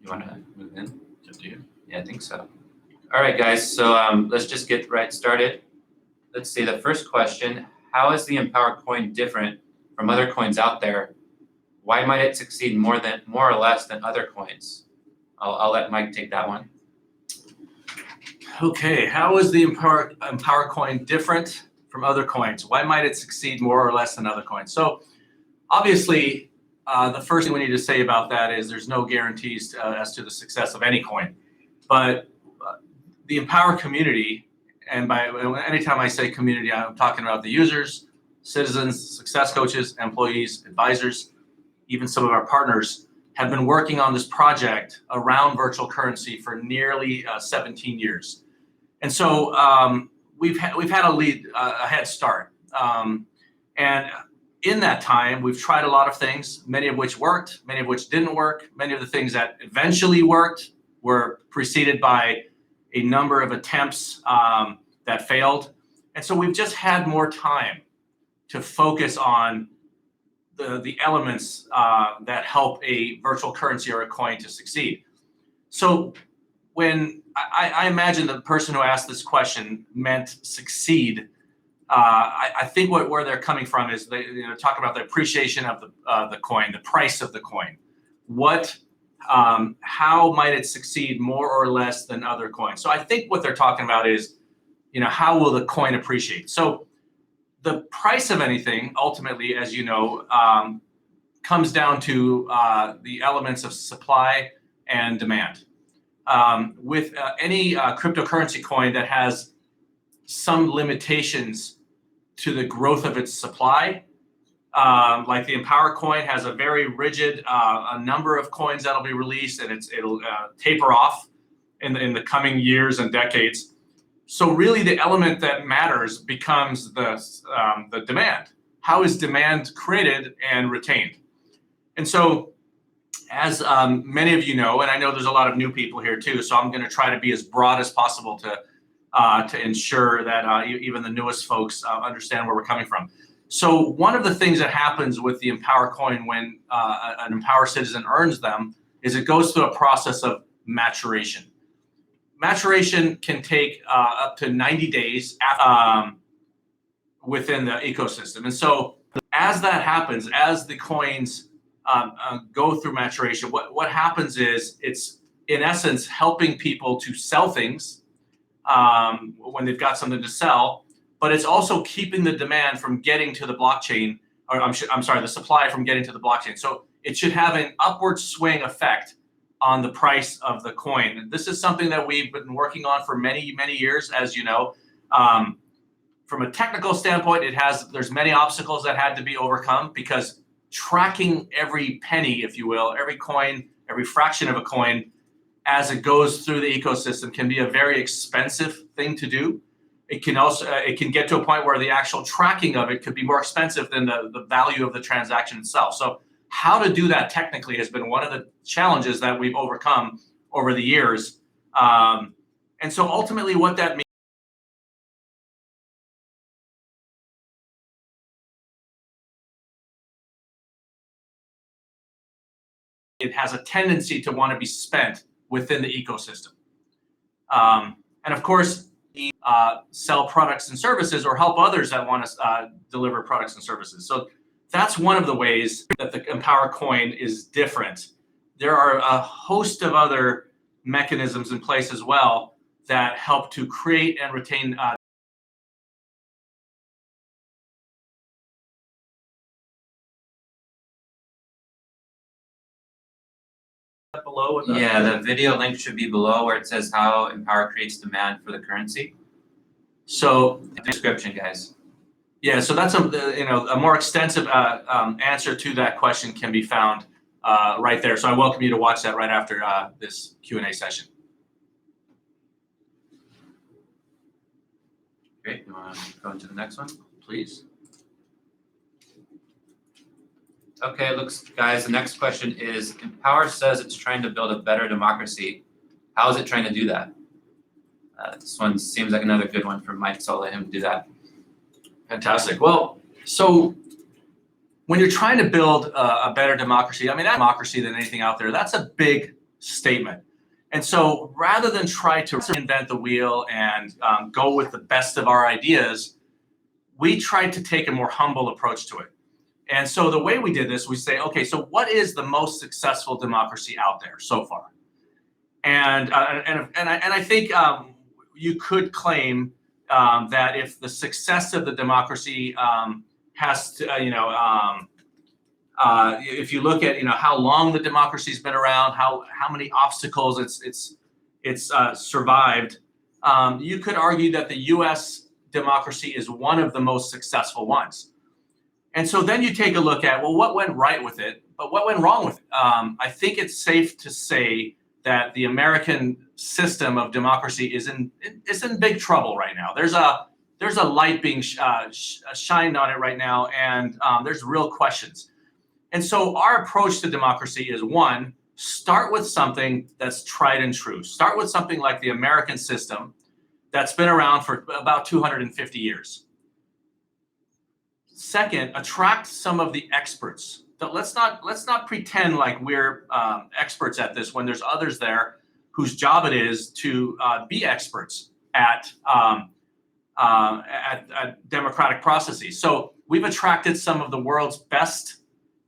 You want to move in? It's up to you. Yeah, I think so. All right, guys. So let's just get right started. Let's see. The first question: how is the EMPOWR coin different from other coins out there? Why might it succeed more or less than other coins? I'll let Mike take that one. Okay, how is the EMPOWR coin different from other coins? Why might it succeed more or less than other coins? So obviously, the first thing we need to say about that is there's no guarantees as to the success of any coin. But the EMPOWR community, and by anytime I say community, I'm talking about the users, citizens, success coaches, employees, advisors, even some of our partners, have been working on this project around virtual currency for nearly 17 years. And so we've had a head start. And in that time, we've tried a lot of things, many of which worked, many of which didn't work. Many of the things that eventually worked were preceded by a number of attempts that failed. And so we've just had more time to focus on the elements that help a virtual currency or a coin to succeed. So when I imagine the person who asked this question meant succeed, I think where they're coming from is they talk about the appreciation of the coin, the price of the coin. How might it succeed more or less than other coins? So I think what they're talking about is, how will the coin appreciate? So the price of anything, ultimately, as you know, comes down to the elements of supply and demand. With any cryptocurrency coin that has some limitations to the growth of its supply, like the EMPOWR coin has a very rigid a number of coins that'll be released, and it'll taper off in the coming years and decades. So really the element that matters becomes the demand. How is demand created and retained? And so as many of you know, and I know there's a lot of new people here too, so I'm going to try to be as broad as possible to ensure that even the newest folks understand where we're coming from. So one of the things that happens with the EMPOWR coin when an EMPOWR citizen earns them is it goes through a process of maturation. Maturation can take up to 90 days within the ecosystem. And so as that happens, as the coins go through maturation, what happens is it's, in essence, helping people to sell things when they've got something to sell, but it's also keeping the demand from getting to the blockchain, or I'm sorry, the supply from getting to the blockchain. So it should have an upward swing effect on the price of the coin. And this is something that we've been working on for many, many years, as you know. From a technical standpoint, there's many obstacles that had to be overcome, because tracking every penny, if you will, every coin, every fraction of a coin as it goes through the ecosystem can be a very expensive thing to do. It can get to a point where the actual tracking of it could be more expensive than the value of the transaction itself. So how to do that technically has been one of the challenges that we've overcome over the years. And so ultimately what that means, it has a tendency to want to be spent within the ecosystem. And of course, sell products and services or help others that want to deliver products and services. So that's one of the ways that the EMPOWR coin is different. There are a host of other mechanisms in place as well that help to create and retain below. Yeah, the video link should be below where it says how EMPOWR creates demand for the currency. So description, guys. Yeah, so that's a more extensive answer to that question can be found right there. So I welcome you to watch that right after this Q&A session. Great. You want to go into the next one, please? Okay, guys, the next question is, EMPOWR says it's trying to build a better democracy. How is it trying to do that? This one seems like another good one for Mike, so I'll let him do that. Fantastic. Well, so when you're trying to build a better democracy, I mean, that democracy than anything out there, that's a big statement. And so rather than try to reinvent the wheel and go with the best of our ideas, we tried to take a more humble approach to it. And so the way we did this, we say, okay, so what is the most successful democracy out there so far? And I think you could claim that if the success of the democracy has to, if you look at how long the democracy's been around, how many obstacles it's survived, you could argue that the U.S. democracy is one of the most successful ones. And so then you take a look at, well, what went right with it, but what went wrong with it? I think it's safe to say that the American system of democracy is in big trouble right now. There's a light being shined on it right now, and there's real questions. And so our approach to democracy is, one, start with something that's tried and true. Start with something like the American system that's been around for about 250 years. Second, attract some of the experts. Let's not pretend like we're experts at this when there's others there whose job it is to be experts at democratic processes. So we've attracted some of the world's best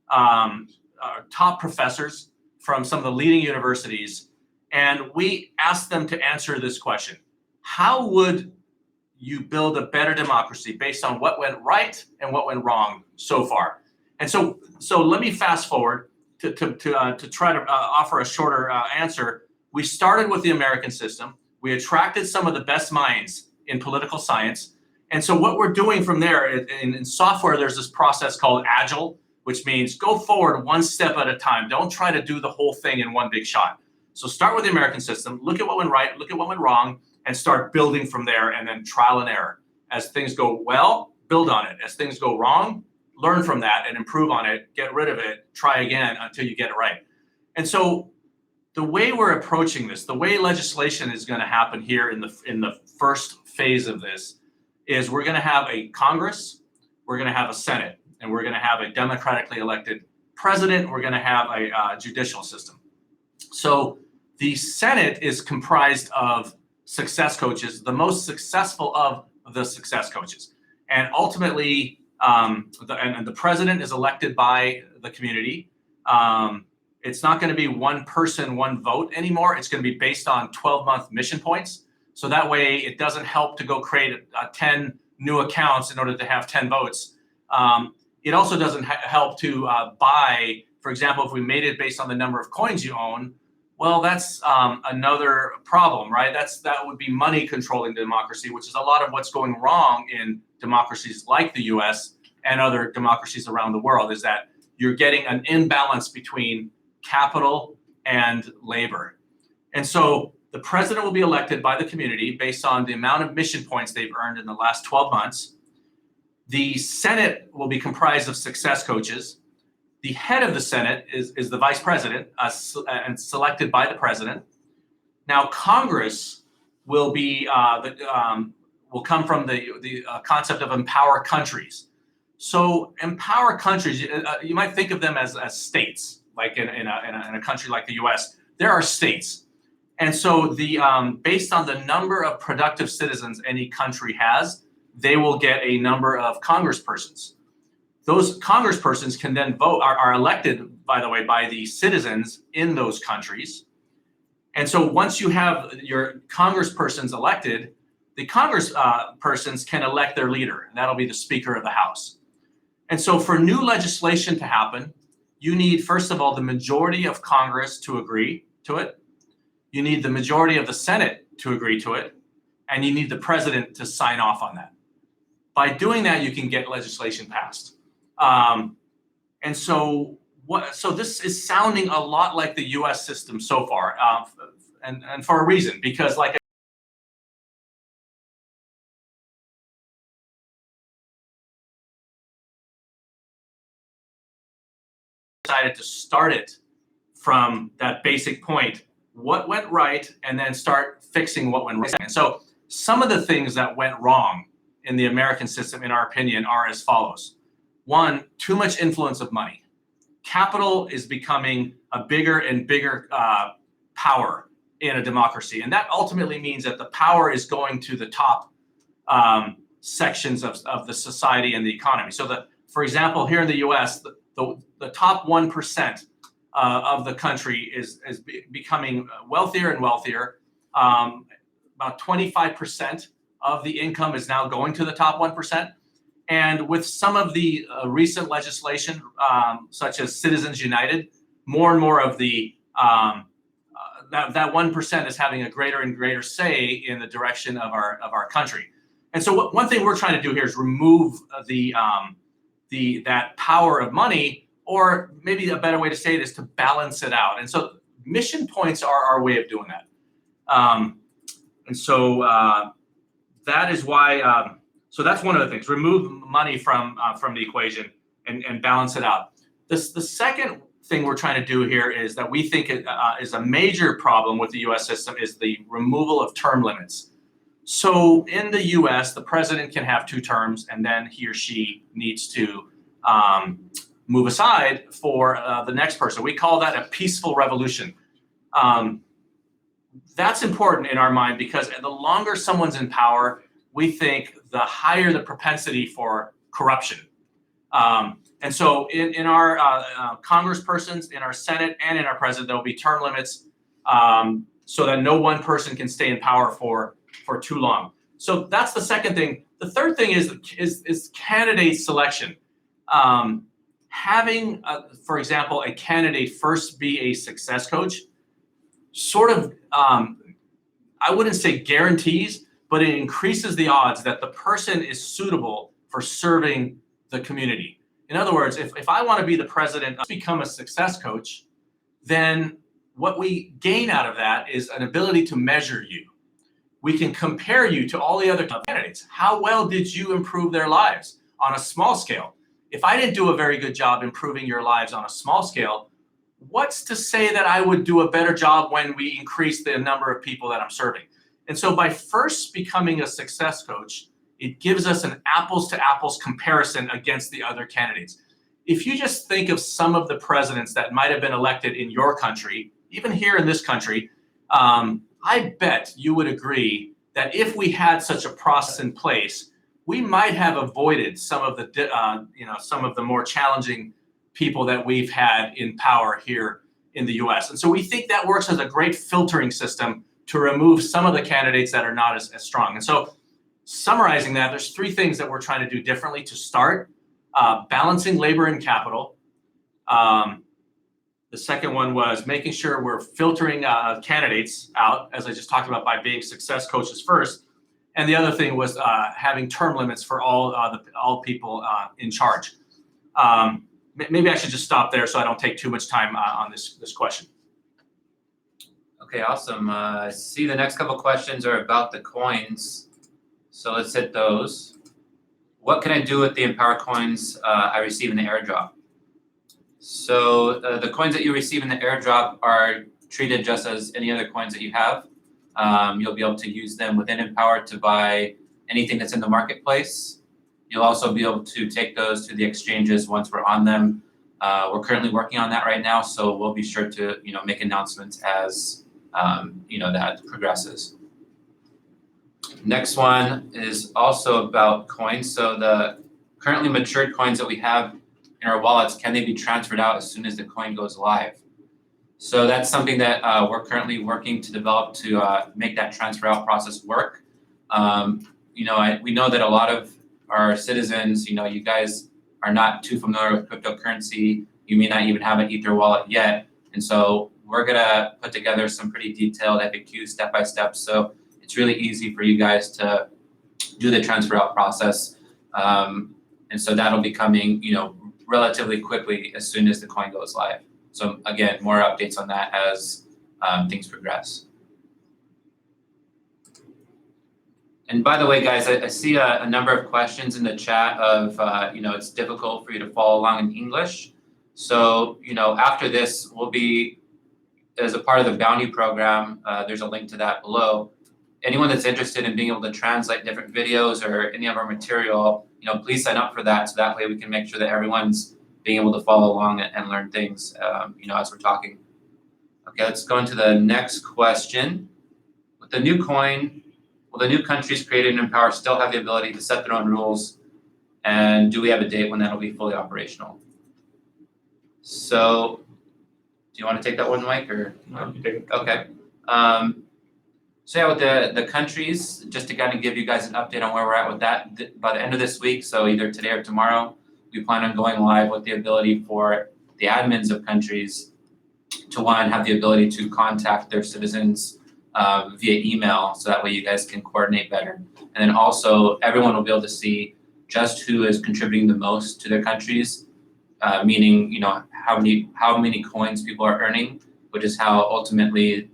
top professors from some of the leading universities, and we asked them to answer this question: how would you build a better democracy based on what went right and what went wrong so far? And so let me fast forward to try to offer a shorter answer. We started with the American system. We attracted some of the best minds in political science. And so what we're doing from there, in software, there's this process called Agile, which means go forward one step at a time. Don't try to do the whole thing in one big shot. So start with the American system, look at what went right, look at what went wrong, and start building from there, and then trial and error. As things go well, build on it. As things go wrong, learn from that and improve on it, get rid of it, try again until you get it right. And so the way we're approaching this, the way legislation is going to happen here in the first phase of this, is we're going to have a Congress, we're going to have a Senate, and we're going to have a democratically elected president, we're going to have a judicial system. So the Senate is comprised of success coaches, the most successful of the success coaches. And ultimately, the president is elected by the community. It's not going to be one person, one vote anymore. It's going to be based on 12-month mission points. So that way it doesn't help to go create 10 new accounts in order to have 10 votes. It also doesn't help to buy, for example, if we made it based on the number of coins you own, well, that's another problem, right? That would be money controlling democracy, which is a lot of what's going wrong in democracies like the US and other democracies around the world, is that you're getting an imbalance between capital and labor. And so the president will be elected by the community based on the amount of mission points they've earned in the last 12 months. The Senate will be comprised of success coaches. The head of the Senate is the vice president, and selected by the president. Now, Congress will be will come from the concept of empower countries. So empower countries, you might think of them as states, like in a country like the U.S. There are states, and so the based on the number of productive citizens any country has, they will get a number of congresspersons. Those congresspersons can then vote, are elected, by the way, by the citizens in those countries. And so once you have your congresspersons elected, the congresspersons can elect their leader, and that'll be the Speaker of the House. And so for new legislation to happen, you need, first of all, the majority of Congress to agree to it. You need the majority of the Senate to agree to it, and you need the president to sign off on that. By doing that, you can get legislation passed. And so this is sounding a lot like the U.S. system so far, and for a reason, because like I decided to start it from that basic point, what went right, and then start fixing what went wrong. And so some of the things that went wrong in the American system, in our opinion, are as follows. One, too much influence of money. Capital is becoming a bigger and bigger power in a democracy. And that ultimately means that the power is going to the top sections of the society and the economy. So for example, here in the US, the top 1% of the country is becoming wealthier and wealthier. About 25% of the income is now going to the top 1%. And with some of the recent legislation, such as Citizens United, more and more of the that 1% is having a greater and greater say in the direction of our country. And so one thing we're trying to do here is remove that power of money, or maybe a better way to say it is to balance it out. And so mission points are our way of doing that. And so that is why. So that's one of the things. Remove money from the equation and balance it out. The second thing we're trying to do here is that we think is a major problem with the U.S. system is the removal of term limits. So in the U.S., the president can have 2 terms, and then he or she needs to move aside for the next person. We call that a peaceful revolution. That's important in our mind because the longer someone's in power, we think the higher the propensity for corruption. And so in our congresspersons, in our Senate, and in our president, there will be term limits so that no one person can stay in power for too long. So that's the second thing. The third thing is candidate selection. Having, for example, a candidate first be a success coach sort of, I wouldn't say guarantees, but it increases the odds that the person is suitable for serving the community. In other words, if I want to be the president, become a success coach, then what we gain out of that is an ability to measure you. We can compare you to all the other candidates. How well did you improve their lives on a small scale? If I didn't do a very good job improving your lives on a small scale, what's to say that I would do a better job when we increase the number of people that I'm serving? And so by first becoming a success coach, it gives us an apples to apples comparison against the other candidates. If you just think of some of the presidents that might have been elected in your country, even here in this country, I bet you would agree that if we had such a process in place, we might have avoided some of the more challenging people that we've had in power here in the U.S. And so we think that works as a great filtering system to remove some of the candidates that are not as strong. And so summarizing that, there's 3 things that we're trying to do differently to start. Balancing labor and capital. The second one was making sure we're filtering candidates out, as I just talked about, by being success coaches first. And the other thing was having term limits for all people in charge. Maybe I should just stop there so I don't take too much time on this question. Okay, awesome. I see the next couple questions are about the coins. So let's hit those. What can I do with the EMPOWR coins I receive in the airdrop? So the coins that you receive in the airdrop are treated just as any other coins that you have. You'll be able to use them within EMPOWR to buy anything that's in the marketplace. You'll also be able to take those to the exchanges once we're on them. We're currently working on that right now, so we'll be sure to make announcements as that progresses. Next one is also about coins. So the currently matured coins that we have in our wallets, can they be transferred out as soon as the coin goes live? So that's something that we're currently working to develop to make that transfer out process work. We know that a lot of our citizens, you guys are not too familiar with cryptocurrency. You may not even have an Ether wallet yet. And so we're gonna put together some pretty detailed FAQs step-by-step. So it's really easy for you guys to do the transfer out process. And so that'll be coming, relatively quickly as soon as the coin goes live. So again, more updates on that as things progress. And by the way, guys, I see a number of questions in the chat of, it's difficult for you to follow along in English. So, after this, we'll be, as a part of the bounty program, there's a link to that below. Anyone that's interested in being able to translate different videos or any of our material, please sign up for that. So that way we can make sure that everyone's being able to follow along and learn things, as we're talking. Okay, let's go into the next question. With the new coin, will the new countries created in EMPOWR still have the ability to set their own rules? And do we have a date when that'll be fully operational? So, do you want to take that one, Mike, or? No, you take it. Okay. So yeah, with the countries, just to kind of give you guys an update on where we're at with that, by the end of this week, so either today or tomorrow, we plan on going live with the ability for the admins of countries to, one, have the ability to contact their citizens via email, so that way you guys can coordinate better. And then also, everyone will be able to see just who is contributing the most to their countries, meaning, you know, how many coins people are earning, which is how ultimately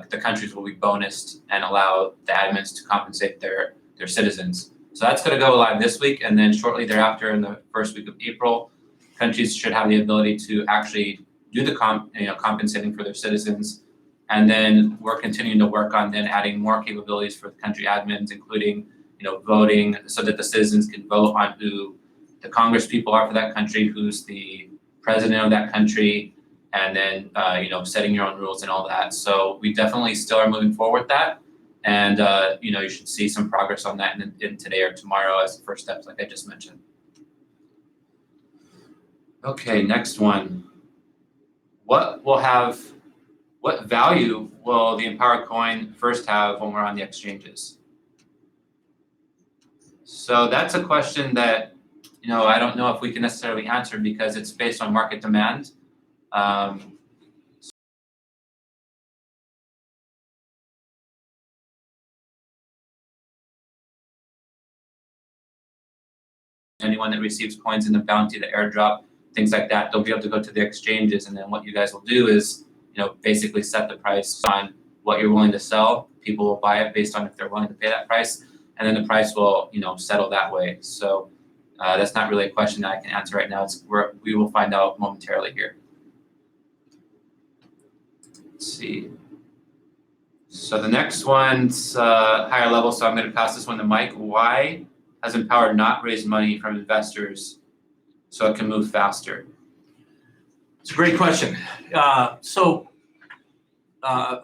the countries will be bonused and allow the admins to compensate their citizens. So that's going to go live this week, and then shortly thereafter, in the first week of April, countries should have the ability to actually do the compensating for their citizens. And then we're continuing to work on then adding more capabilities for the country admins, including, you know, voting, so that the citizens can vote on who the Congress people are for that country, who's the president of that country, and then you know, setting your own rules and all that. So we definitely still are moving forward with that, and you know, you should see some progress on that in today or tomorrow as the first steps, like I just mentioned. Okay, next one. What value will the EMPOWR coin first have when we're on the exchanges? So that's a question that, you know, I don't know if we can necessarily answer, because it's based on market demand. Anyone that receives coins in the bounty, the airdrop, things like that, they'll be able to go to the exchanges, and then what you guys will do is, you know, basically set the price on what you're willing to sell. People will buy it based on if they're willing to pay that price, and then the price will, you know, settle that way. So that's not really a question that I can answer right now. We will find out momentarily here. Let's see. So the next one's higher level, so I'm going to pass this one to Mike. Why has EMPOWR not raised money from investors so it can move faster? It's a great question. A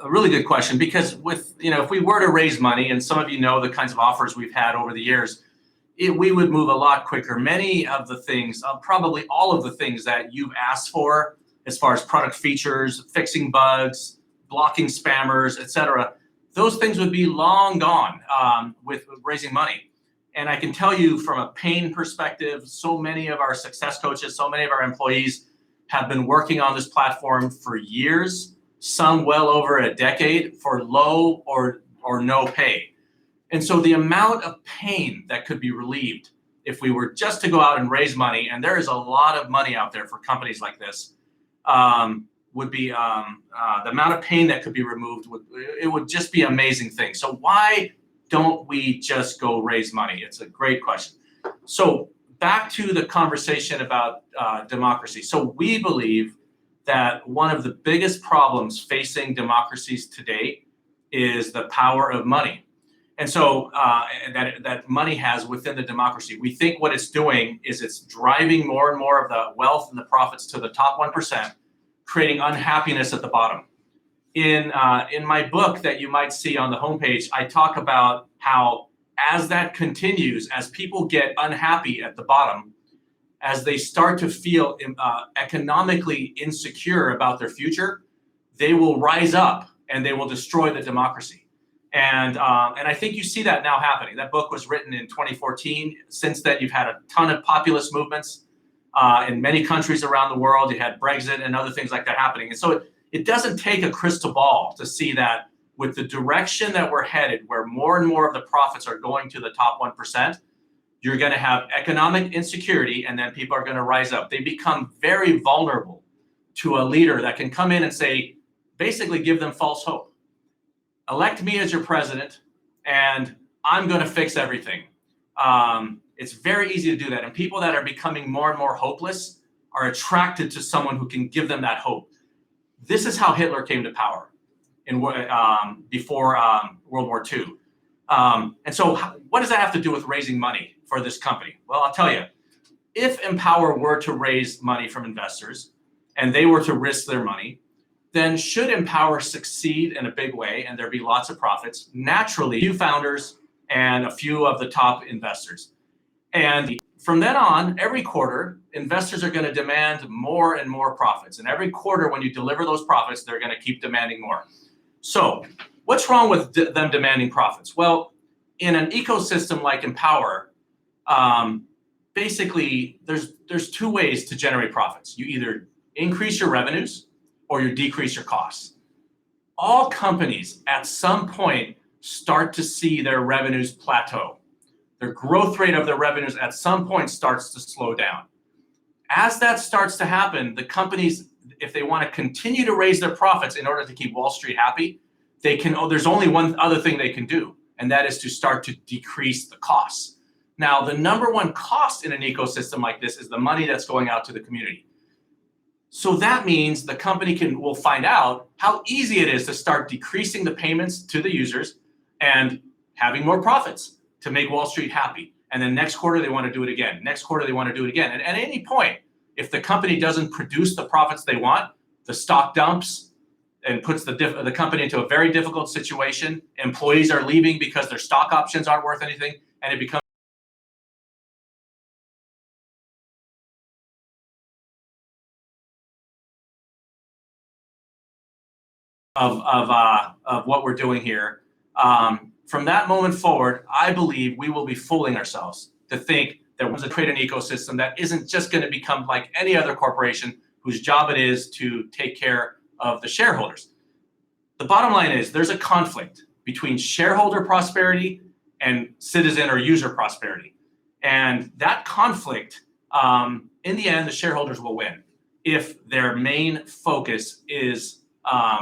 really good question, because with, you know, if we were to raise money, and some of you know the kinds of offers we've had over the years, we would move a lot quicker. Many of the things, probably all of the things that you've asked for, as far as product features, fixing bugs, blocking spammers, etc., those things would be long gone with raising money. And I can tell you from a pain perspective, so many of our success coaches, so many of our employees have been working on this platform for years, some well over a decade, for low or no pay. And so the amount of pain that could be relieved if we were just to go out and raise money, and there is a lot of money out there for companies like this, would be the amount of pain that could be removed. It would just be an amazing thing. So why don't we just go raise money? It's a great question. So back to the conversation about democracy. So we believe that one of the biggest problems facing democracies today is the power of money. And so that money has within the democracy. We think what it's doing is it's driving more and more of the wealth and the profits to the top 1%, creating unhappiness at the bottom. In my book that you might see on the homepage, I talk about how as that continues, as people get unhappy at the bottom, as they start to feel economically insecure about their future, they will rise up and they will destroy the democracy. And I think you see that now happening. That book was written in 2014. Since then, you've had a ton of populist movements in many countries around the world. You had Brexit and other things like that happening. And so it doesn't take a crystal ball to see that with the direction that we're headed, where more and more of the profits are going to the top 1%, you're going to have economic insecurity, and then people are going to rise up. They become very vulnerable to a leader that can come in and say, basically give them false hope. Elect me as your president, and I'm going to fix everything. It's very easy to do that. And people that are becoming more and more hopeless are attracted to someone who can give them that hope. This is how Hitler came to power before World War II. And so what does that have to do with raising money for this company? Well, I'll tell you, if EMPOWR were to raise money from investors and they were to risk their money, then should EMPOWR succeed in a big way and there be lots of profits, naturally, a few founders and a few of the top investors. And from then on, every quarter, investors are going to demand more and more profits. And every quarter, when you deliver those profits, they're going to keep demanding more. So what's wrong with them demanding profits? Well, in an ecosystem like EMPOWR, basically, there's two ways to generate profits. You either increase your revenues or you decrease your costs. All companies at some point start to see their revenues plateau. Their growth rate of their revenues at some point starts to slow down. As that starts to happen, the companies, if they want to continue to raise their profits in order to keep Wall Street happy, there's only one other thing they can do, and that is to start to decrease the costs. Now, the number one cost in an ecosystem like this is the money that's going out to the community. So that means the company will find out how easy it is to start decreasing the payments to the users and having more profits to make Wall Street happy. And then next quarter, they want to do it again. Next quarter, they want to do it again. And at any point, if the company doesn't produce the profits they want, the stock dumps and puts the company into a very difficult situation. Employees are leaving because their stock options aren't worth anything, and it becomes of what we're doing here. From that moment forward, I believe we will be fooling ourselves to think that we're going to create an ecosystem that isn't just going to become like any other corporation whose job it is to take care of the shareholders. The bottom line is there's a conflict between shareholder prosperity and citizen or user prosperity. And that conflict, in the end, the shareholders will win if their main focus is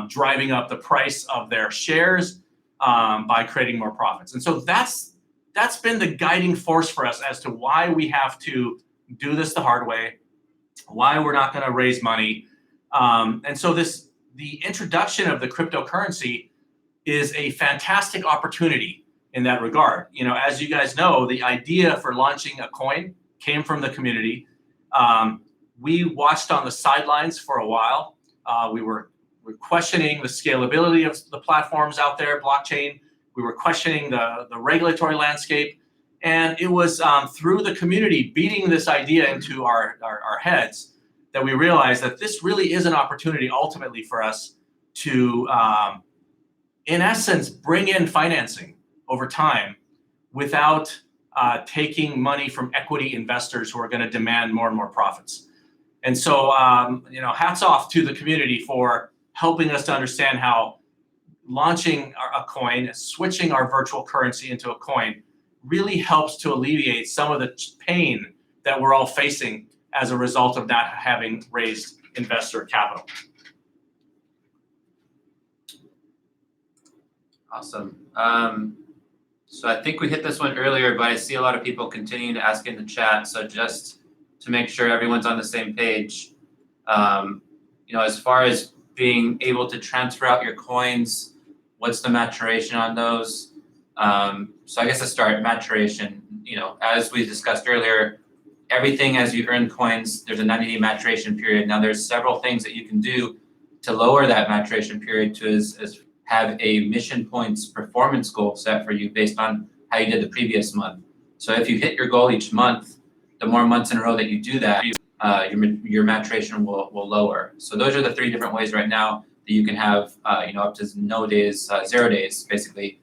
driving up the price of their shares by creating more profits. And so that's been the guiding force for us as to why we have to do this the hard way, why we're not going to raise money. And so the introduction of the cryptocurrency is a fantastic opportunity in that regard. You know, as you guys know, the idea for launching a coin came from the community. We watched on the sidelines for a while. We're questioning the scalability of the platforms out there, blockchain. We were questioning the regulatory landscape. And it was through the community beating this idea into our heads that we realized that this really is an opportunity ultimately for us to, in essence, bring in financing over time without taking money from equity investors who are going to demand more and more profits. And so, hats off to the community for helping us to understand how launching a coin, switching our virtual currency into a coin really helps to alleviate some of the pain that we're all facing as a result of not having raised investor capital. Awesome. So I think we hit this one earlier, but I see a lot of people continuing to ask in the chat. So just to make sure everyone's on the same page, as far as being able to transfer out your coins, what's the maturation on those? So I guess let's start maturation. As we discussed earlier, everything as you earn coins, there's a 90-day maturation period. Now there's several things that you can do to lower that maturation period to have a mission points performance goal set for you based on how you did the previous month. So if you hit your goal each month, the more months in a row that you do that, your maturation will lower. So those are the three different ways right now that you can have up to 0 days basically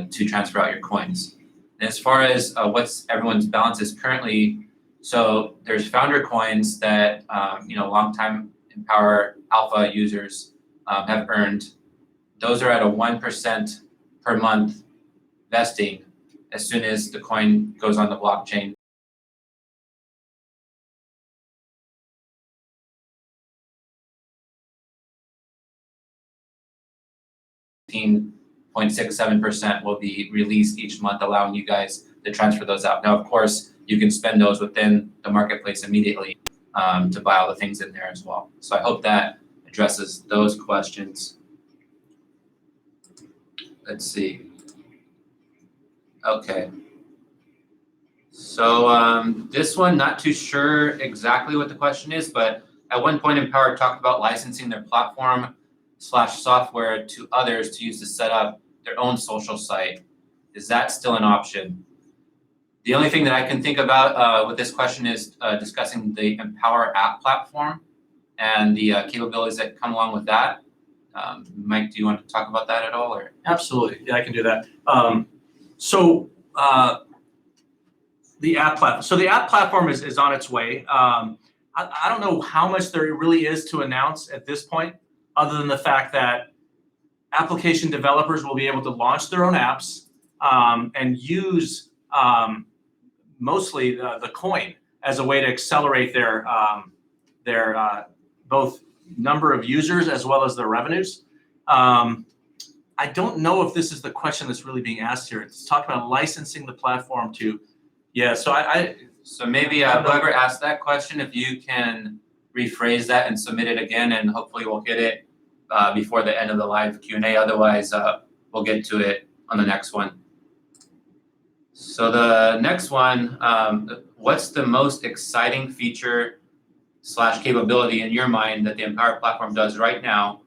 to transfer out your coins. And as far as what's everyone's balance is currently, so there's founder coins that longtime EMPOWR Alpha users have earned. Those are at a 1% per month vesting as soon as the coin goes on the blockchain. .67% will be released each month, allowing you guys to transfer those out. Now, of course, you can spend those within the marketplace immediately to buy all the things in there as well. So I hope that addresses those questions. Let's see. Okay. So this one, not too sure exactly what the question is, but at one point EMPOWR talked about licensing their platform software to others to use to set up their own social site. Is that still an option? The only thing that I can think about with this question is discussing the EMPOWR app platform and the capabilities that come along with that. Mike, do you want to talk about that at all? Or? Absolutely, yeah, I can do that. The app platform. So the app platform is on its way. I don't know how much there really is to announce at this point, other than the fact that application developers will be able to launch their own apps and use mostly the coin as a way to accelerate their both number of users as well as their revenues. I don't know if this is the question that's really being asked here. It's talking about licensing the platform to, yeah. So maybe whoever asked that question, if you can rephrase that and submit it again, and hopefully we'll get it before the end of the live Q&A. Otherwise, we'll get to it on the next one. So the next one, what's the most exciting feature / capability in your mind that the EMPOWR platform does right now?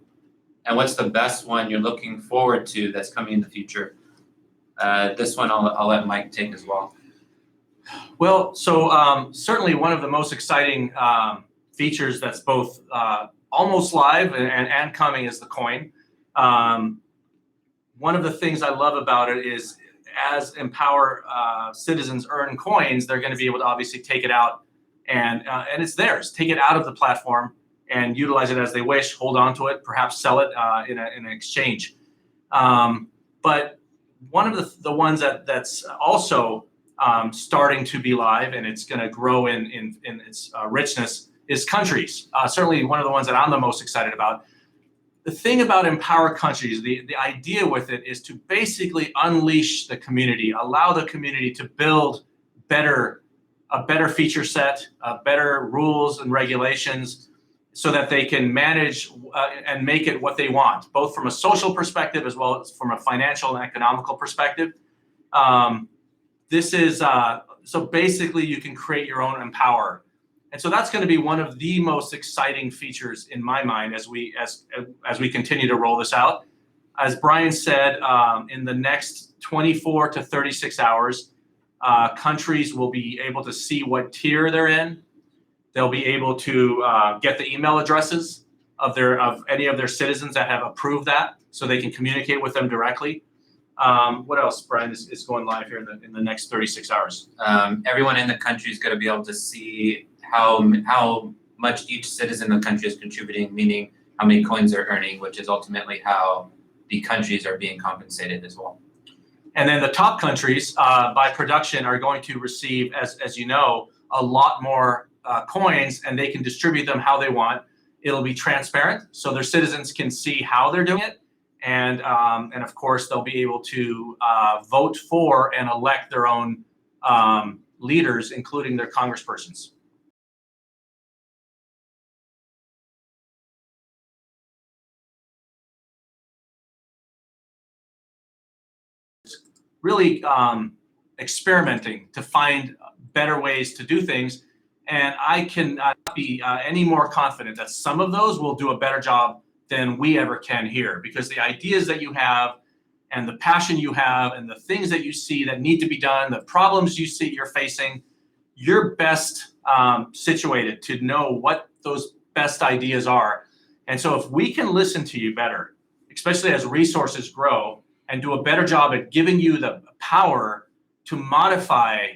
And what's the best one you're looking forward to that's coming in the future? This one I'll let Mike take as well. Well, so certainly one of the most exciting features that's both almost live and coming is the coin. One of the things I love about it is as EMPOWR citizens earn coins, they're going to be able to obviously take it out and it's theirs. Take it out of the platform and utilize it as they wish, hold on to it, perhaps sell it in an exchange. But one of the ones that's also starting to be live, and it's going to grow in its richness, is countries. Certainly one of the ones that I'm the most excited about. The thing about EMPOWR countries, the idea with it is to basically unleash the community, allow the community to build a better feature set, better rules and regulations, so that they can manage and make it what they want, both from a social perspective as well as from a financial and economical perspective. This is so basically you can create your own EMPOWR, and so that's going to be one of the most exciting features in my mind as we continue to roll this out. As Brian said, in the next 24 to 36 hours, countries will be able to see what tier they're in. They'll be able to get the email addresses of any of their citizens that have approved that, so they can communicate with them directly. What else, Brian, is going live here in the next 36 hours? Everyone in the country is going to be able to see how much each citizen of the country is contributing, meaning how many coins they're earning, which is ultimately how the countries are being compensated as well. And then the top countries by production are going to receive, as you know, a lot more coins, and they can distribute them how they want. It'll be transparent, so their citizens can see how they're doing it. And of course, they'll be able to vote for and elect their own leaders, including their congresspersons. Really experimenting to find better ways to do things. And I cannot be any more confident that some of those will do a better job than we ever can here, because the ideas that you have and the passion you have and the things that you see that need to be done, the problems you see you're facing, you're best situated to know what those best ideas are. And so if we can listen to you better, especially as resources grow, and do a better job at giving you the power to modify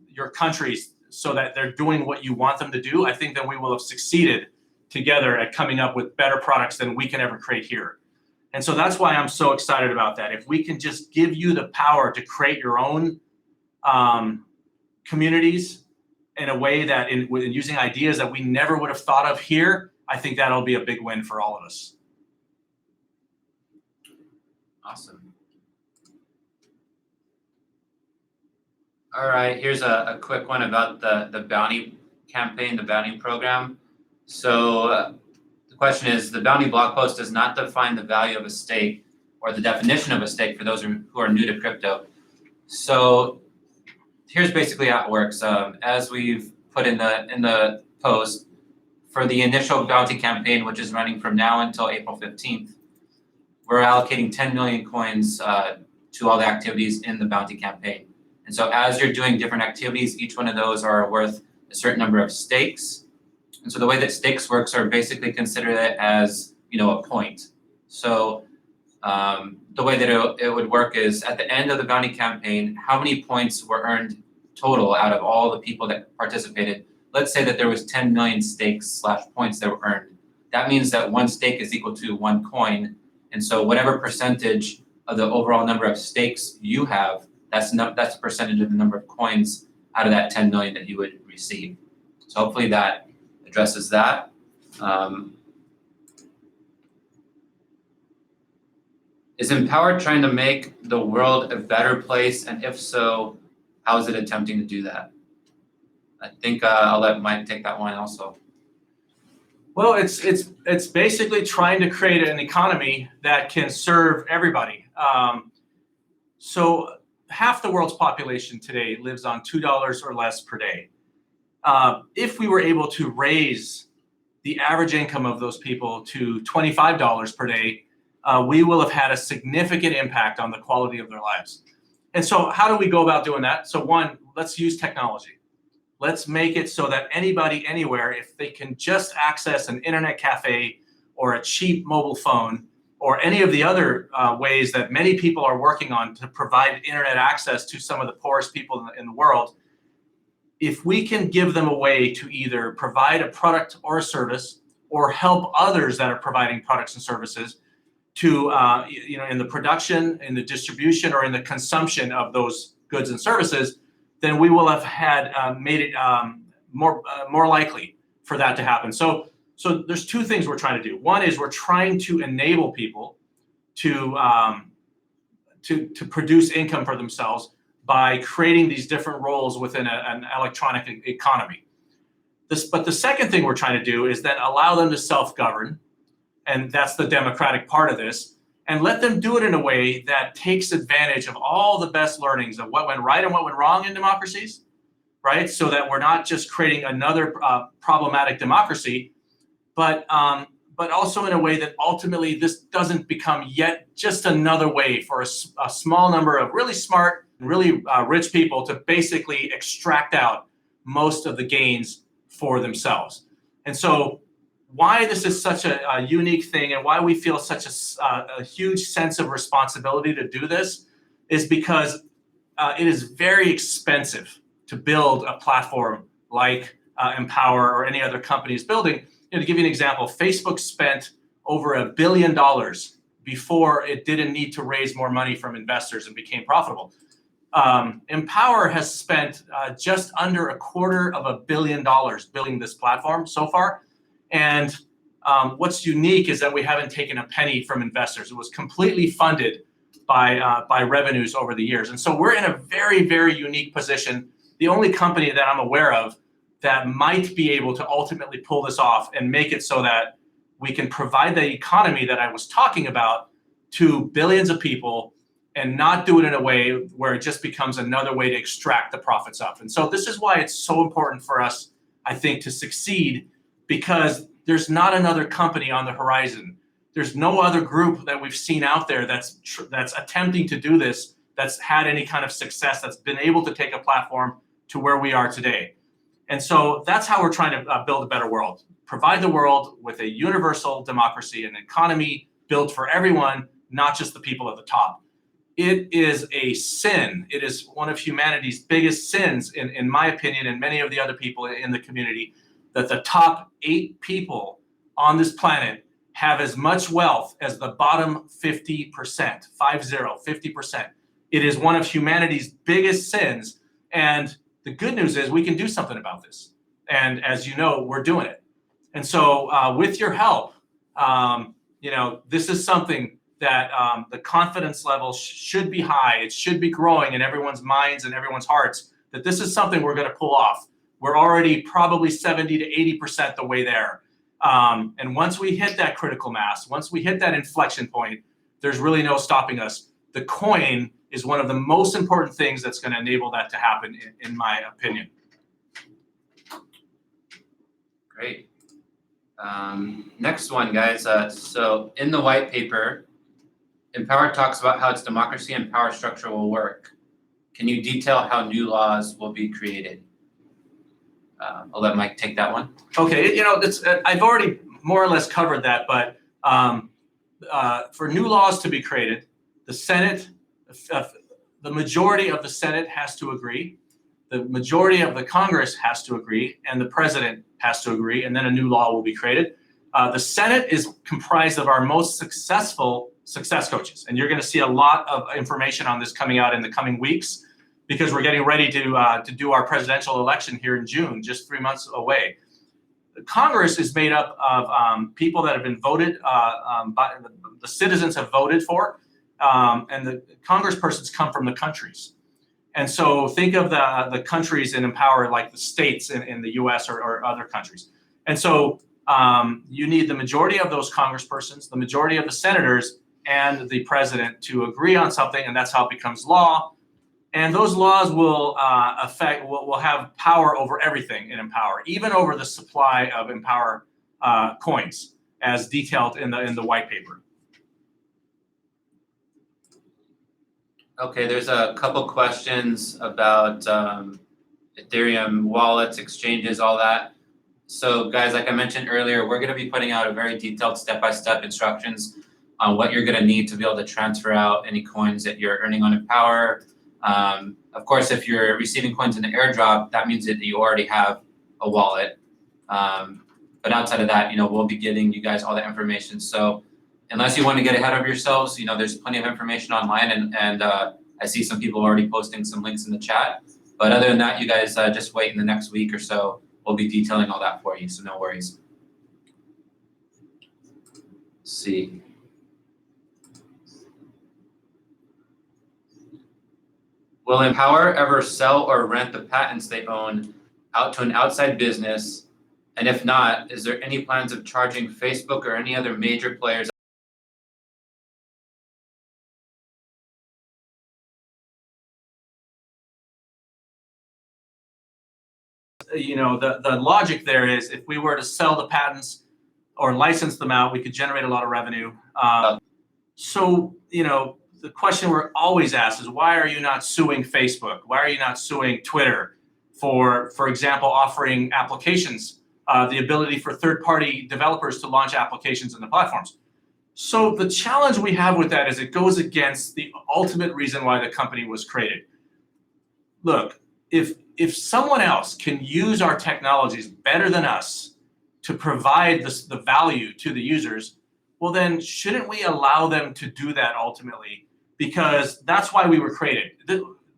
your countries so that they're doing what you want them to do, I think that we will have succeeded together at coming up with better products than we can ever create here. And so that's why I'm so excited about that. If we can just give you the power to create your own communities in a way that using ideas that we never would have thought of here, I think that'll be a big win for all of us. Awesome. All right, here's a quick one about the bounty campaign, the bounty program. So the question is, the bounty blog post does not define the value of a stake or the definition of a stake for those who are new to crypto. So here's basically how it works. As we've put in the post, for the initial bounty campaign, which is running from now until April 15th, we're allocating 10 million coins to all the activities in the bounty campaign. And so as you're doing different activities, each one of those are worth a certain number of stakes. And so the way that stakes works are basically consider it as, a point. So the way that it would work is at the end of the bounty campaign, how many points were earned total out of all the people that participated. Let's say that there was 10 million stakes / points that were earned. That means that one stake is equal to one coin. And so whatever percentage of the overall number of stakes you have, that's a percentage of the number of coins out of that 10 million that you would receive. So hopefully that addresses that. Is EMPOWR trying to make the world a better place? And if so, how is it attempting to do that? I think I'll let Mike take that one also. Well, it's basically trying to create an economy that can serve everybody. So half the world's population today lives on $2 or less per day. If we were able to raise the average income of those people to $25 per day, we will have had a significant impact on the quality of their lives. And so how do we go about doing that? So one, let's use technology. Let's make it so that anybody, anywhere, if they can just access an internet cafe or a cheap mobile phone or any of the other ways that many people are working on to provide internet access to some of the poorest people in the world, if we can give them a way to either provide a product or a service or help others that are providing products and services to, in the production, in the distribution, or in the consumption of those goods and services, then we will have had made it more likely for that to happen. So there's two things we're trying to do. One is we're trying to enable people to produce income for themselves by creating these different roles within an electronic economy. But the second thing we're trying to do is then allow them to self-govern, and that's the democratic part of this, and let them do it in a way that takes advantage of all the best learnings of what went right and what went wrong in democracies, right? So that we're not just creating another problematic democracy, but also in a way that ultimately this doesn't become yet just another way for a small number of really smart, really rich people to basically extract out most of the gains for themselves. And so why this is such a unique thing and why we feel such a huge sense of responsibility to do this is because it is very expensive to build a platform like EMPOWR or any other company is building. To give you an example, Facebook spent over $1 billion before it didn't need to raise more money from investors and became profitable. EMPOWR has spent just under $250 million building this platform so far. And what's unique is that we haven't taken a penny from investors. It was completely funded by revenues over the years. And so we're in a very, very unique position. The only company that I'm aware of that might be able to ultimately pull this off and make it so that we can provide the economy that I was talking about to billions of people and not do it in a way where it just becomes another way to extract the profits up. And so this is why it's so important for us, I think, to succeed, because there's not another company on the horizon. There's no other group that we've seen out there that's attempting to do this, that's had any kind of success, that's been able to take a platform to where we are today. And so that's how we're trying to build a better world. Provide the world with a universal democracy, an economy built for everyone, not just the people at the top. It is a sin. It is one of humanity's biggest sins, in my opinion, and many of the other people in the community, that the top 8 people on this planet have as much wealth as the bottom 50%, 50%. It is one of humanity's biggest sins. And the good news is we can do something about this. And as you know, we're doing it. And so with your help, this is something that the confidence level should be high. It should be growing in everyone's minds and everyone's hearts that this is something we're going to pull off. We're already probably 70 to 80% the way there. And once we hit that critical mass, once we hit that inflection point, there's really no stopping us. The coin is one of the most important things that's going to enable that to happen, in my opinion. Great. Next one, guys. So in the white paper, EMPOWR talks about how its democracy and power structure will work. Can you detail how new laws will be created? I'll let Mike take that one. Okay, I've already more or less covered that, but for new laws to be created, the Senate, the majority of the Senate has to agree, the majority of the Congress has to agree, and the president has to agree, and then a new law will be created. The Senate is comprised of our most successful success coaches, and you're going to see a lot of information on this coming out in the coming weeks, because we're getting ready to do our presidential election here in June, just 3 months away. The Congress is made up of people that have been voted, by the citizens have voted for, and the congresspersons come from the countries. And so think of the countries in EMPOWR like the states in the US or other countries. And so you need the majority of those congresspersons, the majority of the senators, and the president to agree on something, and that's how it becomes law. And those laws will will have power over everything in EMPOWR, even over the supply of EMPOWR coins, as detailed in the white paper. Okay, there's a couple questions about Ethereum wallets, exchanges, all that. So guys, like I mentioned earlier, we're going to be putting out a very detailed step-by-step instructions on what you're going to need to be able to transfer out any coins that you're earning on EMPOWR. Of course, if you're receiving coins in the airdrop, that means that you already have a wallet. But outside of that, we'll be getting you guys all the information. So unless you want to get ahead of yourselves, there's plenty of information online, and I see some people already posting some links in the chat. But other than that, you guys just wait in the next week or so. We'll be detailing all that for you, so no worries. Let's see. Will EMPOWR ever sell or rent the patents they own out to an outside business? And if not, is there any plans of charging Facebook or any other major players? The logic there is, if we were to sell the patents or license them out, we could generate a lot of revenue. So the question we're always asked is, why are you not suing Facebook? Why are you not suing Twitter for example, offering applications, the ability for third-party developers to launch applications in the platforms? So the challenge we have with that is it goes against the ultimate reason why the company was created. Look, if someone else can use our technologies better than us to provide the value to the users, well then shouldn't we allow them to do that ultimately? Because that's why we were created.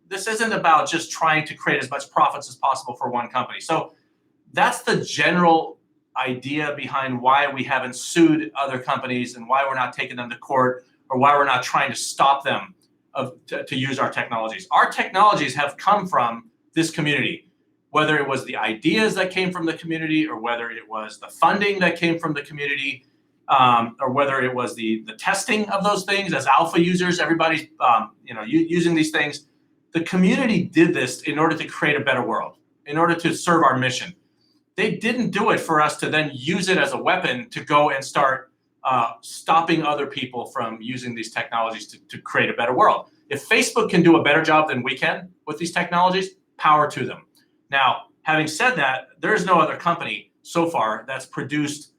This isn't about just trying to create as much profits as possible for one company. So that's the general idea behind why we haven't sued other companies and why we're not taking them to court, or why we're not trying to stop them to use our technologies. Our technologies have come from this community, whether it was the ideas that came from the community, or whether it was the funding that came from the community, or whether it was the testing of those things as alpha users, everybody's using these things. The community did this in order to create a better world, in order to serve our mission. They didn't do it for us to then use it as a weapon to go and start stopping other people from using these technologies to create a better world. If Facebook can do a better job than we can with these technologies, power to them. Now, having said that, there's no other company so far that's produced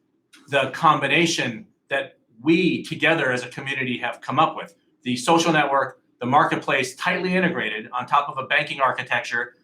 the combination that we together as a community have come up with. The social network, the marketplace, tightly integrated on top of a banking architecture,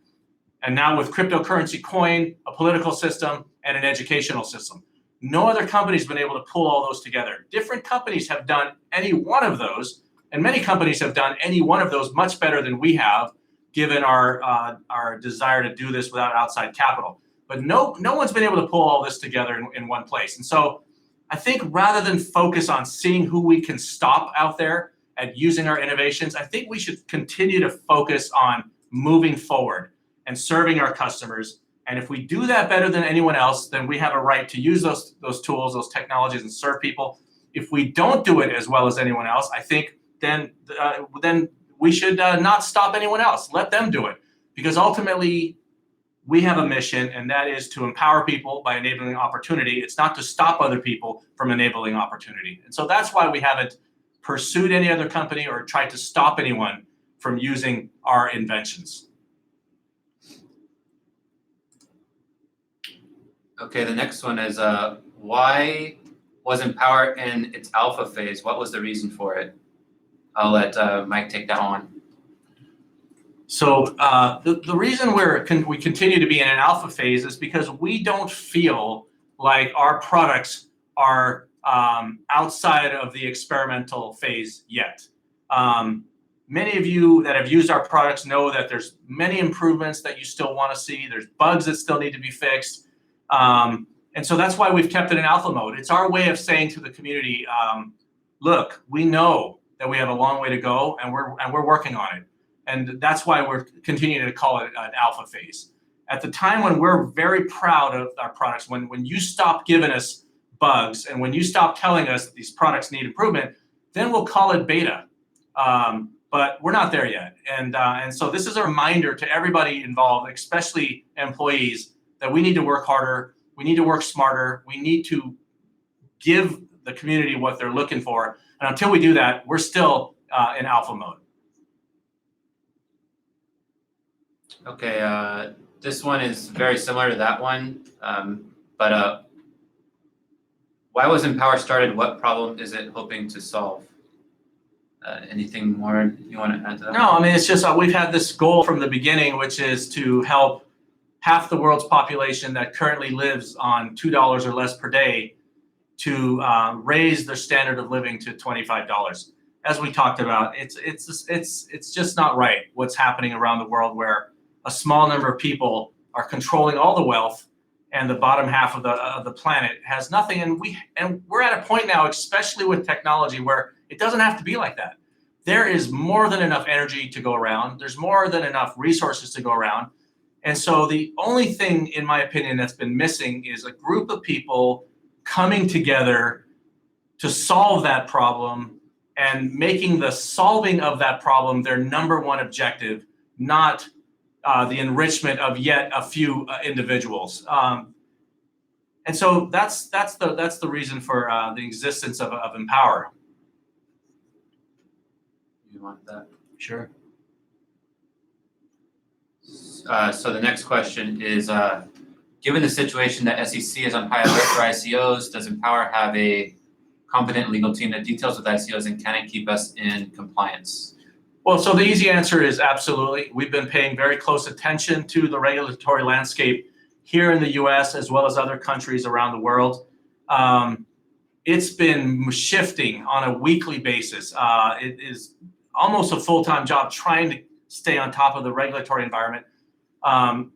and now with cryptocurrency coin, a political system, and an educational system. No other company's been able to pull all those together. Different companies have done any one of those, and many companies have done any one of those much better than we have, given our desire to do this without outside capital. But no one's been able to pull all this together in one place. And so I think rather than focus on seeing who we can stop out there at using our innovations, I think we should continue to focus on moving forward and serving our customers. And if we do that better than anyone else, then we have a right to use those tools, those technologies, and serve people. If we don't do it as well as anyone else, I think then we should not stop anyone else. Let them do it, because ultimately we have a mission, and that is to empower people by enabling opportunity. It's not to stop other people from enabling opportunity. And so that's why we haven't pursued any other company or tried to stop anyone from using our inventions. Okay, the next one is why was EMPOWR in its alpha phase? What was the reason for it? I'll let Mike take that one. So the reason we continue to be in an alpha phase is because we don't feel like our products are outside of the experimental phase yet. Many of you that have used our products know that there's many improvements that you still want to see. There's bugs that still need to be fixed. And so that's why we've kept it in alpha mode. It's our way of saying to the community, look, we know that we have a long way to go, and we're working on it. And that's why we're continuing to call it an alpha phase. At the time when we're very proud of our products, when you stop giving us bugs and when you stop telling us that these products need improvement, then we'll call it beta. But we're not there yet. And so this is a reminder to everybody involved, especially employees, that we need to work harder, we need to work smarter, we need to give the community what they're looking for. And until we do that, we're still in alpha mode. Okay, this one is very similar to that one, but why was EMPOWR started? What problem is it hoping to solve? Anything more you want to add to that? No, I mean, it's just we've had this goal from the beginning, which is to help half the world's population that currently lives on $2 or less per day to raise their standard of living to $25. As we talked about, it's just not right what's happening around the world, where a small number of people are controlling all the wealth, and the bottom half of the planet has nothing. And we're at a point now, especially with technology, where it doesn't have to be like that. There is more than enough energy to go around. There's more than enough resources to go around. And so the only thing, in my opinion, that's been missing is a group of people coming together to solve that problem and making the solving of that problem their number one objective, not the enrichment of yet a few individuals. And so that's the reason for the existence of EMPOWR. You want that? Sure. So the next question is, given the situation that SEC is on high alert for ICOs, does EMPOWR have a competent legal team that details with ICOs, and can it keep us in compliance? Well, so the easy answer is absolutely. We've been paying very close attention to the regulatory landscape here in the US as well as other countries around the world. It's been shifting on a weekly basis. It is almost a full-time job trying to stay on top of the regulatory environment. And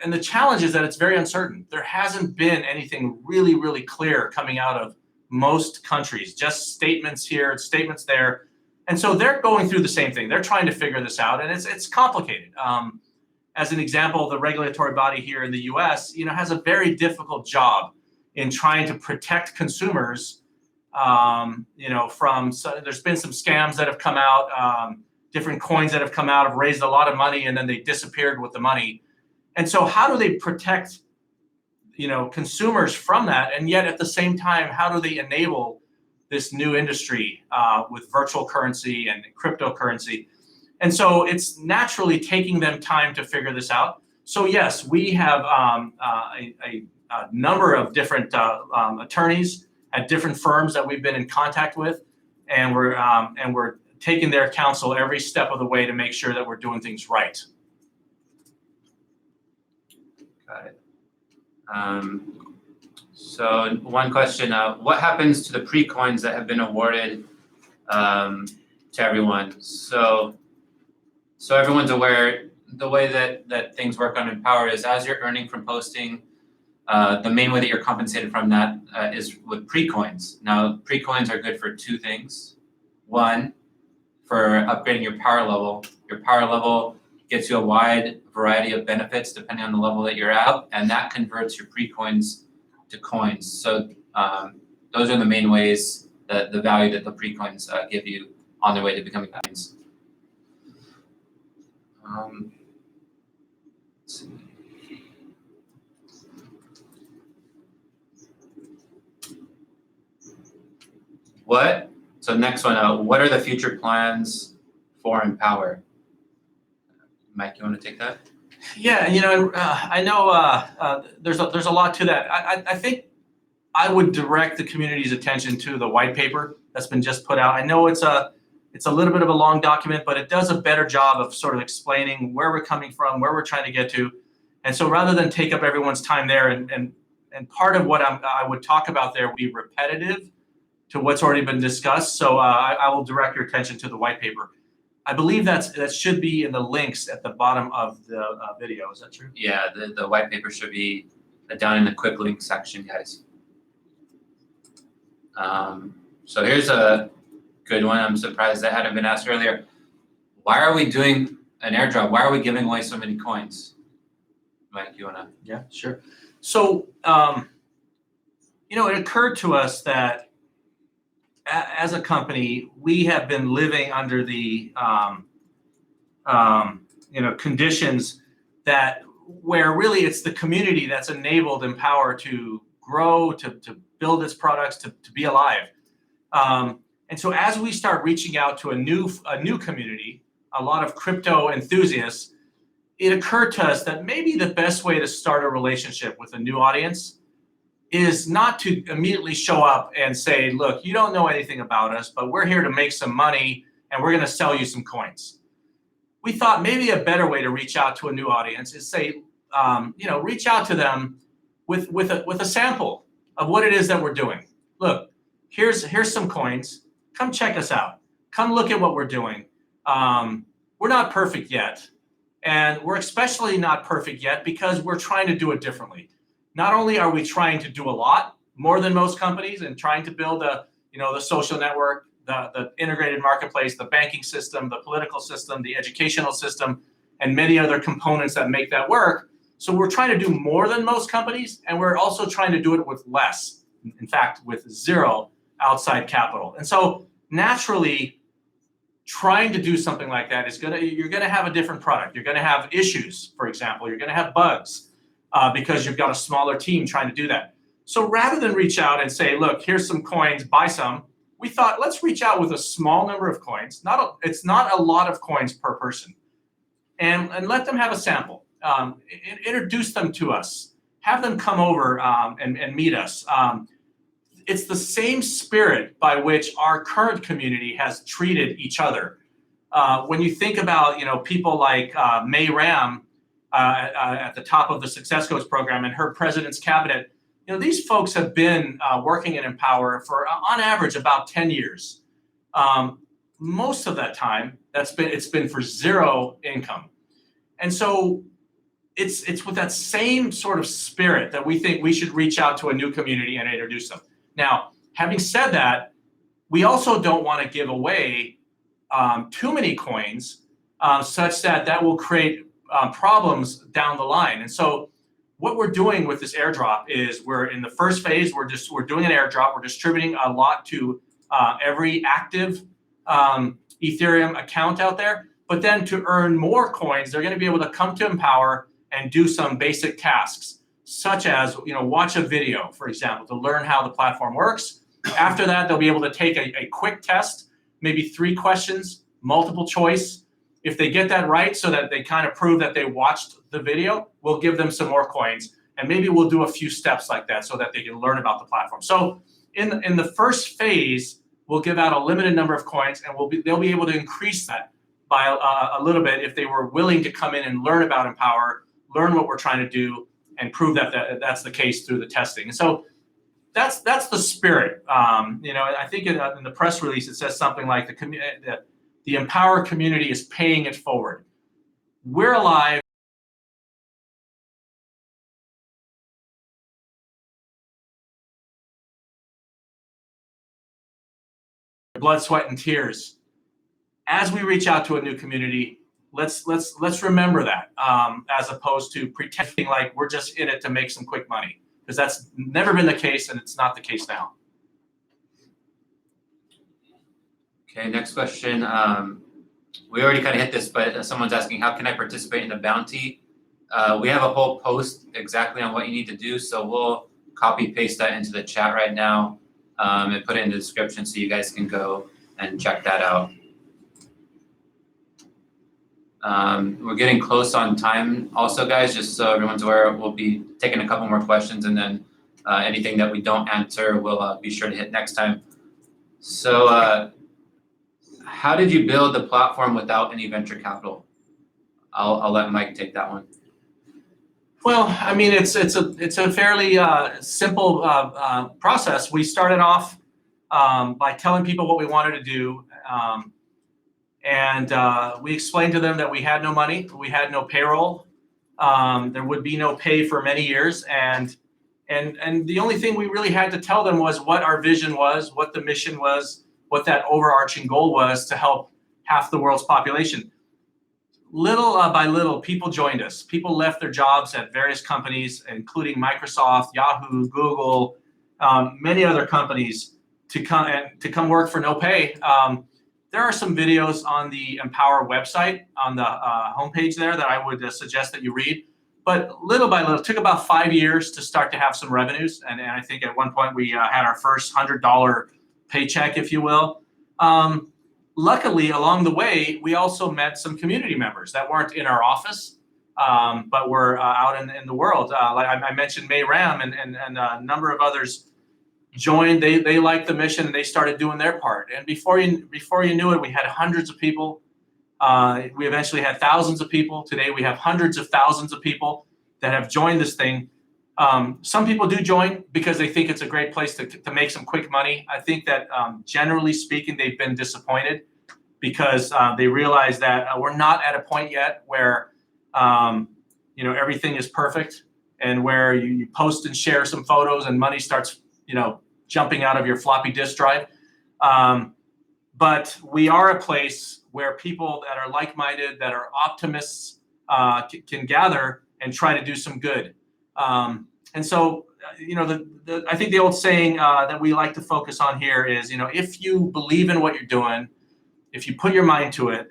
the challenge is that it's very uncertain. There hasn't been anything really, really clear coming out of most countries, just statements here, statements there. And so they're going through the same thing. They're trying to figure this out, and it's complicated. As an example, the regulatory body here in the US, has a very difficult job in trying to protect consumers there's been some scams that have come out, different coins that have come out have raised a lot of money and then they disappeared with the money. And so how do they protect, consumers from that? And yet at the same time, how do they enable this new industry with virtual currency and cryptocurrency? And so it's naturally taking them time to figure this out. So yes, we have a number of different attorneys at different firms that we've been in contact with, and we're taking their counsel every step of the way to make sure that we're doing things right. Got it. So one question, what happens to the pre-coins that have been awarded to everyone? So everyone's aware, the way that things work on EMPOWR is as you're earning from posting, the main way that you're compensated from that is with pre-coins. Now, pre-coins are good for two things. One, for upgrading your power level. Your power level gets you a wide variety of benefits depending on the level that you're at, and that converts your pre-coins to coins. So those are the main ways that the value that the pre-coins give you on their way to becoming coins. Let's see. So next one, what are the future plans for EMPOWR? Mike, you want to take that? Yeah, I know there's a lot to that. I think I would direct the community's attention to the white paper that's been just put out. I know it's a little bit of a long document, but it does a better job of sort of explaining where we're coming from, where we're trying to get to. And so rather than take up everyone's time there, and part of what I would talk about there would be repetitive to what's already been discussed. So I will direct your attention to the white paper. I believe that should be in the links at the bottom of the video. Is that true? Yeah, the white paper should be down in the quick link section, guys. So here's a good one. I'm surprised that hadn't been asked earlier. Why are we doing an airdrop? Why are we giving away so many coins? Mike, you wanna? Yeah, sure. So, it occurred to us that as a company, we have been living under the conditions that where really it's the community that's enabled EMPOWR to grow, to build its products, to be alive. And so as we start reaching out to a new community, a lot of crypto enthusiasts, it occurred to us that maybe the best way to start a relationship with a new audience is not to immediately show up and say, look, you don't know anything about us, but we're here to make some money and we're going to sell you some coins. We thought maybe a better way to reach out to a new audience is say, reach out to them with a sample of what it is that we're doing. Look, here's some coins. Come check us out. Come look at what we're doing. We're not perfect yet. And we're especially not perfect yet because we're trying to do it differently. Not only are we trying to do a lot more than most companies and trying to build the social network, the integrated marketplace, the banking system, the political system, the educational system, and many other components that make that work. So we're trying to do more than most companies, and we're also trying to do it with less. In fact, with zero outside capital. And so naturally, trying to do something like that is you're gonna have a different product. You're gonna have issues, for example. You're gonna have bugs because you've got a smaller team trying to do that. So rather than reach out and say, look, here's some coins, buy some, we thought let's reach out with a small number of coins. It's not a lot of coins per person, and let them have a sample. Introduce them to us. Have them come over and meet us. It's the same spirit by which our current community has treated each other. When you think about people like May Ram at the top of the Success Coach program and her president's cabinet, these folks have been working in EMPOWR for on average about 10 years. Most of that time, it's been for zero income, and so it's with that same sort of spirit that we think we should reach out to a new community and introduce them. Now, having said that, we also don't want to give away too many coins such that will create problems down the line. And so what we're doing with this airdrop is we're in the first phase, we're doing an airdrop. We're distributing a lot to every active Ethereum account out there. But then to earn more coins, they're going to be able to come to EMPOWR and do some basic tasks, such as watch a video, for example, to learn how the platform works. After that, they'll be able to take a quick test, maybe 3 questions, multiple choice. If they get that right, so that they kind of prove that they watched the video, we'll give them some more coins, and maybe we'll do a few steps like that so that they can learn about the platform. So in the first phase, we'll give out a limited number of coins, and they'll be able to increase that by a little bit if they were willing to come in and learn about EMPOWR, learn what we're trying to do, and prove that's the case through the testing. And so that's the spirit. I think in the press release it says something like the EMPOWR community is paying it forward. We're alive. Blood, sweat, and tears. As we reach out to a new community, let's remember that as opposed to pretending like we're just in it to make some quick money, because that's never been the case, and it's not the case now. Okay, next question. We already kind of hit this, but someone's asking, how can I participate in the bounty? We have a whole post exactly on what you need to do, so we'll copy paste that into the chat right now. and put it in the description so you guys can go and check that out. We're getting close on time also, guys, just so everyone's aware. We'll be taking a couple more questions, and then anything that we don't answer, we'll be sure to hit next time. So how did you build the platform without any venture capital? I'll let Mike take that one. Well, I mean, it's a fairly simple process. We started off by telling people what we wanted to do, and we explained to them that we had no money, we had no payroll, there would be no pay for many years, and the only thing we really had to tell them was what our vision was, what the mission was, what that overarching goal was to help half the world's population. Little by little, people joined us. People left their jobs at various companies, including Microsoft, Yahoo, Google, many other companies, to come work for no pay. There are some videos on the EMPOWR website on the homepage there that I would suggest that you read. But little by little, it took about 5 years to start to have some revenues. And I think at one point we had our first $100 paycheck, if you will. Luckily, along the way, we also met some community members that weren't in our office, but were out in the world. Like I mentioned, May Ram and a number of others joined. They liked the mission and they started doing their part. And before you knew it, we had hundreds of people. We eventually had thousands of people. Today we have hundreds of thousands of people that have joined this thing. Some people do join because they think it's a great place to make some quick money. I think that generally speaking, they've been disappointed because they realize that we're not at a point yet where everything is perfect and where you post and share some photos and money starts jumping out of your floppy disk drive. But we are a place where people that are like-minded, that are optimists, can gather and try to do some good. And so, I think the old saying that we like to focus on here is, if you believe in what you're doing, if you put your mind to it,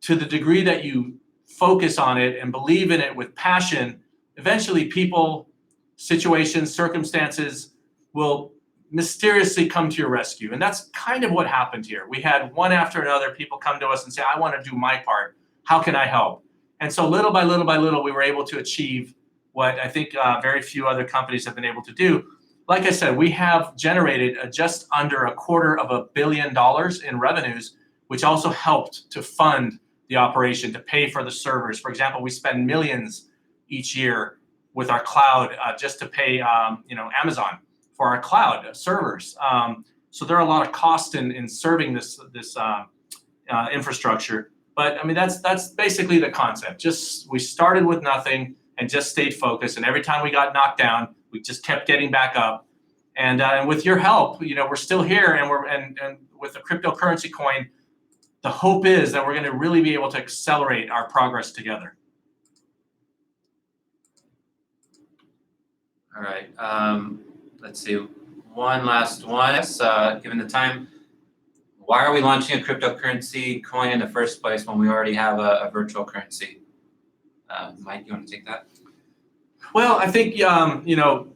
to the degree that you focus on it and believe in it with passion, eventually people, situations, circumstances will mysteriously come to your rescue. And that's kind of what happened here. We had one after another people come to us and say, I want to do my part. How can I help? And so little by little, we were able to achieve what I think very few other companies have been able to do. Like I said, we have generated just under $250 million in revenues, which also helped to fund the operation, to pay for the servers. For example, we spend millions each year with our cloud just to pay Amazon for our cloud servers. So there are a lot of costs in serving this infrastructure. But I mean, that's basically the concept. We started with nothing and just stayed focused. And every time we got knocked down, we just kept getting back up. And with your help, we're still here, and with the cryptocurrency coin, the hope is that we're going to really be able to accelerate our progress together. All right. Let's see. One last one. Given the time, why are we launching a cryptocurrency coin in the first place when we already have a virtual currency? Mike, you want to take that? Well, I think the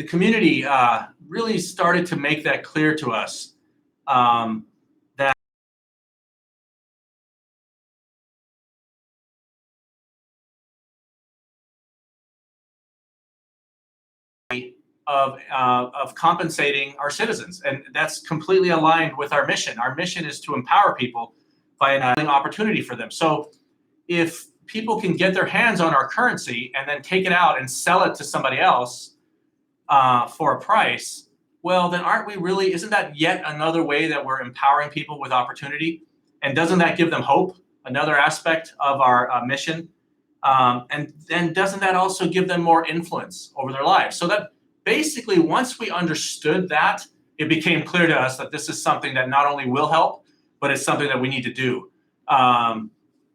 community really started to make that clear to us. That of compensating our citizens, and that's completely aligned with our mission. Our mission is to empower people by enabling opportunity for them. So if people can get their hands on our currency and then take it out and sell it to somebody else for a price, well, then isn't that yet another way that we're empowering people with opportunity? And doesn't that give them hope? Another aspect of our mission. And then doesn't that also give them more influence over their lives? So that basically, once we understood that, it became clear to us that this is something that not only will help, but it's something that we need to do.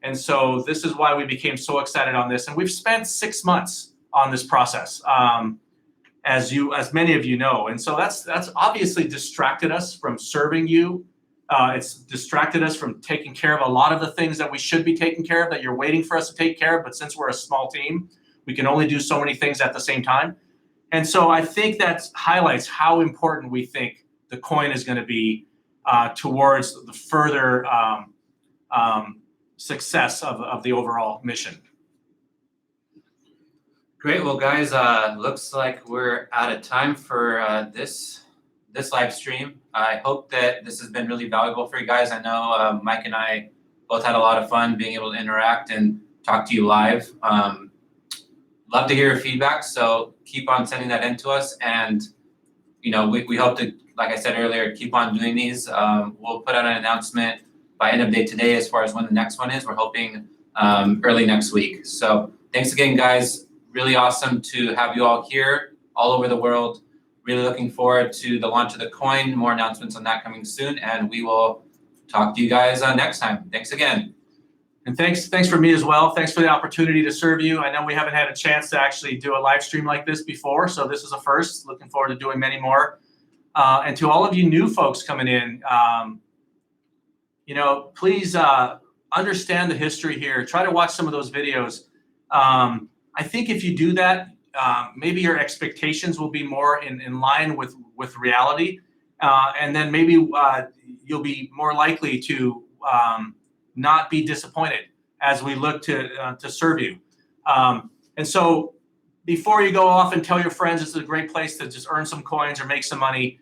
And so this is why we became so excited on this. And we've spent 6 months on this process, as many of you know. And so that's obviously distracted us from serving you. It's distracted us from taking care of a lot of the things that we should be taking care of, that you're waiting for us to take care of. But since we're a small team, we can only do so many things at the same time. And so I think that highlights how important we think the coin is going to be towards the further success of the overall mission. Great. Well, guys, looks like we're out of time for this live stream. I hope that this has been really valuable for you guys. I know Mike and I both had a lot of fun being able to interact and talk to you live. Love to hear your feedback, so keep on sending that in to us. And we hope to, like I said earlier, keep on doing these. We'll put out an announcement by end of day today as far as when the next one is. We're hoping early next week. So thanks again, guys. Really awesome to have you all here all over the world. Really looking forward to the launch of the coin. More announcements on that coming soon, and we will talk to you guys next time. Thanks again. And thanks for me as well. Thanks for the opportunity to serve you. I know we haven't had a chance to actually do a live stream like this before, so this is a first. Looking forward to doing many more. And to all of you new folks coming in, please understand the history here. Try to watch some of those videos. I think if you do that, maybe your expectations will be more in line with reality, and then maybe you'll be more likely to not be disappointed as we look to serve you. And so before you go off and tell your friends this is a great place to just earn some coins or make some money,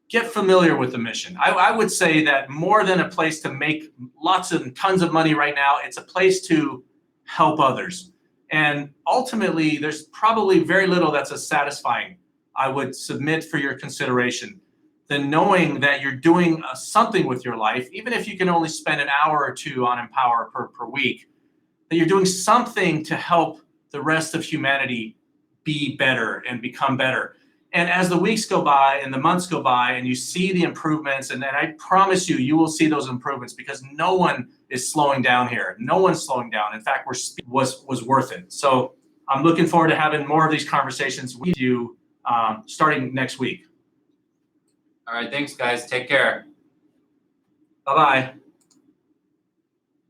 get familiar with the mission. I would say that more than a place to make lots and tons of money right now, it's a place to help others. And ultimately, there's probably very little that's as satisfying, I would submit for your consideration, than knowing that you're doing something with your life, even if you can only spend an hour or two on EMPOWR per week, that you're doing something to help the rest of humanity be better and become better. And as the weeks go by and the months go by and you see the improvements, and I promise you will see those improvements, because no one is slowing down here. No one's slowing down. In fact, was worth it. So I'm looking forward to having more of these conversations with you starting next week. All right, thanks, guys. Take care. Bye-bye.